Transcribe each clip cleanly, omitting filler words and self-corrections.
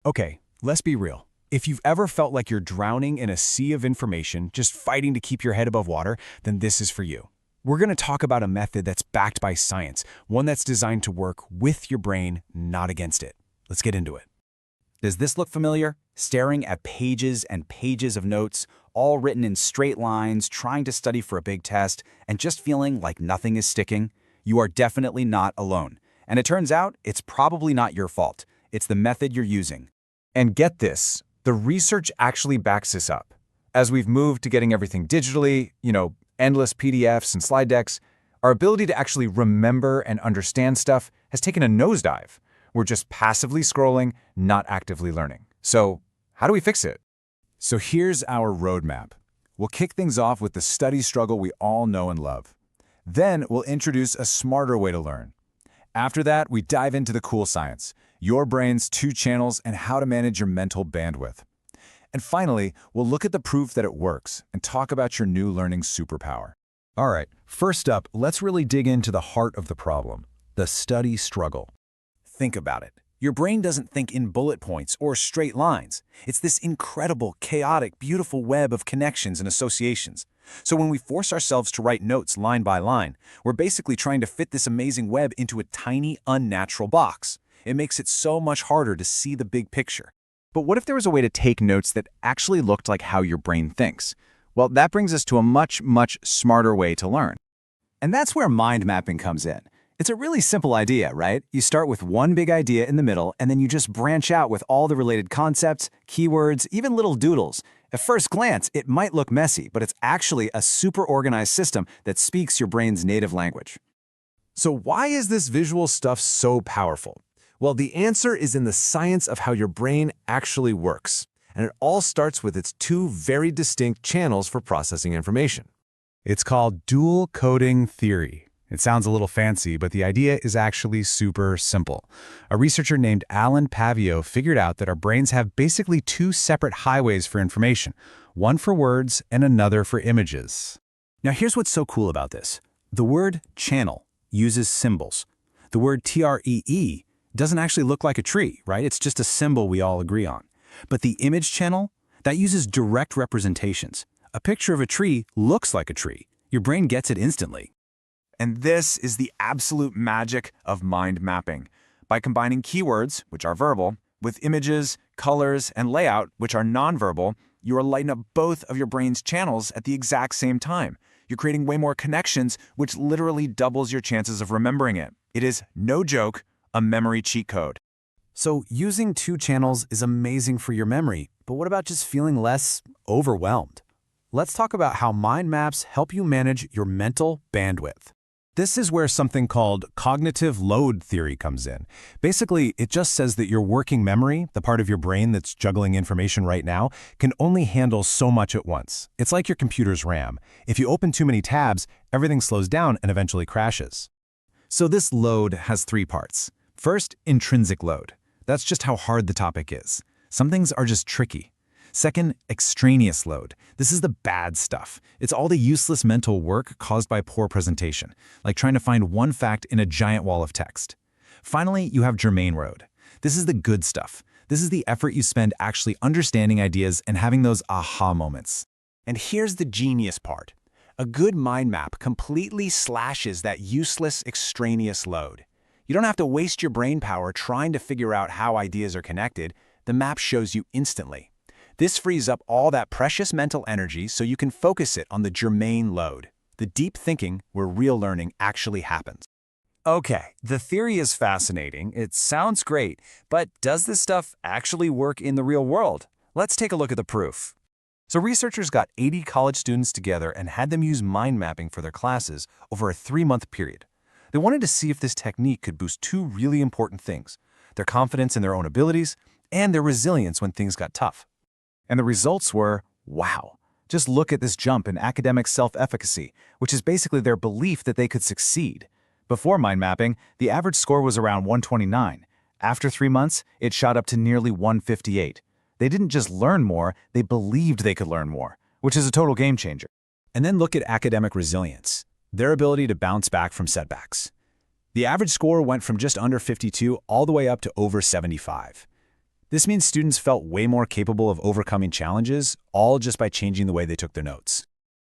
Okay, let's be real. If you've ever felt like you're drowning in a sea of information, just fighting to keep your head above water, then this is for you. We're going to talk about a method that's backed by science, one that's designed to work with your brain, not against it. Let's get into it. Does this look familiar? Staring at pages and pages of notes, all written in straight lines, trying to study for a big test, and just feeling like nothing is sticking? You are definitely not alone. And it turns out, it's probably not your fault. It's the method you're using. And get this, the research actually backs this up. As we've moved to getting everything digitally, endless PDFs and slide decks, our ability to actually remember and understand stuff has taken a nosedive. We're just passively scrolling, not actively learning. So how do we fix it? So here's our roadmap. We'll kick things off with the study struggle we all know and love. Then we'll introduce a smarter way to learn. After that, we dive into the cool science, your brain's 2 channels, and how to manage your mental bandwidth. And finally, we'll look at the proof that it works and talk about your new learning superpower. All right, first up, let's really dig into the heart of the problem, the study struggle. Think about it. Your brain doesn't think in bullet points or straight lines. It's this incredible, chaotic, beautiful web of connections and associations. So when we force ourselves to write notes line by line, we're basically trying to fit this amazing web into a tiny, unnatural box. It makes it so much harder to see the big picture. But what if there was a way to take notes that actually looked like how your brain thinks? Well, that brings us to a much, much smarter way to learn. And that's where mind mapping comes in. It's a really simple idea, right? You start with one big idea in the middle, and then you just branch out with all the related concepts, keywords, even little doodles. At first glance, it might look messy, but it's actually a super organized system that speaks your brain's native language. So why is this visual stuff so powerful? Well, the answer is in the science of how your brain actually works. And it all starts with its 2 very distinct channels for processing information. It's called dual coding theory. It sounds a little fancy, but the idea is actually super simple. A researcher named Alan Pavio figured out that our brains have basically 2 separate highways for information, one for words and another for images. Now here's what's so cool about this. The word channel uses symbols. The word tree doesn't actually look like a tree, right? It's just a symbol we all agree on. But the image channel, that uses direct representations. A picture of a tree looks like a tree. Your brain gets it instantly. And this is the absolute magic of mind mapping. By combining keywords, which are verbal, with images, colors, and layout, which are nonverbal, you are lighting up both of your brain's channels at the exact same time. You're creating way more connections, which literally doubles your chances of remembering it. It is, no joke, a memory cheat code. So using 2 channels is amazing for your memory, but what about just feeling less overwhelmed? Let's talk about how mind maps help you manage your mental bandwidth. This is where something called cognitive load theory comes in. Basically, it just says that your working memory, the part of your brain that's juggling information right now, can only handle so much at once. It's like your computer's RAM. If you open too many tabs, everything slows down and eventually crashes. So this load has 3 parts. First, intrinsic load. That's just how hard the topic is. Some things are just tricky. Second, extraneous load. This is the bad stuff. It's all the useless mental work caused by poor presentation, like trying to find one fact in a giant wall of text. Finally, you have germane load. This is the good stuff. This is the effort you spend actually understanding ideas and having those aha moments. And here's the genius part. A good mind map completely slashes that useless extraneous load. You don't have to waste your brain power trying to figure out how ideas are connected. The map shows you instantly. This frees up all that precious mental energy so you can focus it on the germane load, the deep thinking where real learning actually happens. Okay, the theory is fascinating. It sounds great, but does this stuff actually work in the real world? Let's take a look at the proof. So researchers got 80 college students together and had them use mind mapping for their classes over a 3-month period. They wanted to see if this technique could boost 2 really important things: their confidence in their own abilities and their resilience when things got tough. And the results were, wow. Just look at this jump in academic self-efficacy, which is basically their belief that they could succeed. Before mind mapping, the average score was around 129. After 3 months, it shot up to nearly 158. They didn't just learn more, they believed they could learn more, which is a total game changer. And then look at academic resilience, their ability to bounce back from setbacks. The average score went from just under 52 all the way up to over 75. This means students felt way more capable of overcoming challenges, all just by changing the way they took their notes.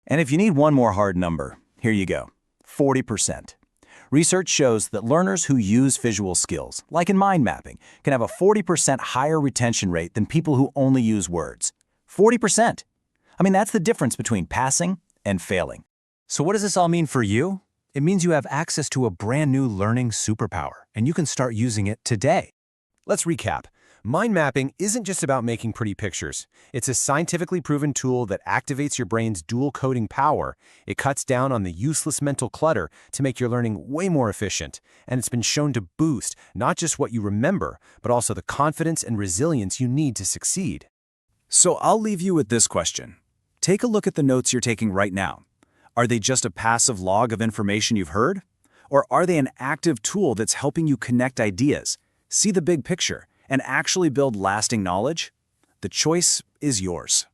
And if you need one more hard number, here you go, 40%. Research shows that learners who use visual skills, like in mind mapping, can have a 40% higher retention rate than people who only use words. 40%! I mean, that's the difference between passing and failing. So what does this all mean for you? It means you have access to a brand new learning superpower, and you can start using it today. Let's recap. Mind mapping isn't just about making pretty pictures. It's a scientifically proven tool that activates your brain's dual coding power. It cuts down on the useless mental clutter to make your learning way more efficient. And it's been shown to boost not just what you remember, but also the confidence and resilience you need to succeed. So I'll leave you with this question. Take a look at the notes you're taking right now. Are they just a passive log of information you've heard? Or are they an active tool that's helping you connect ideas, see the big picture, and actually build lasting knowledge? The choice is yours.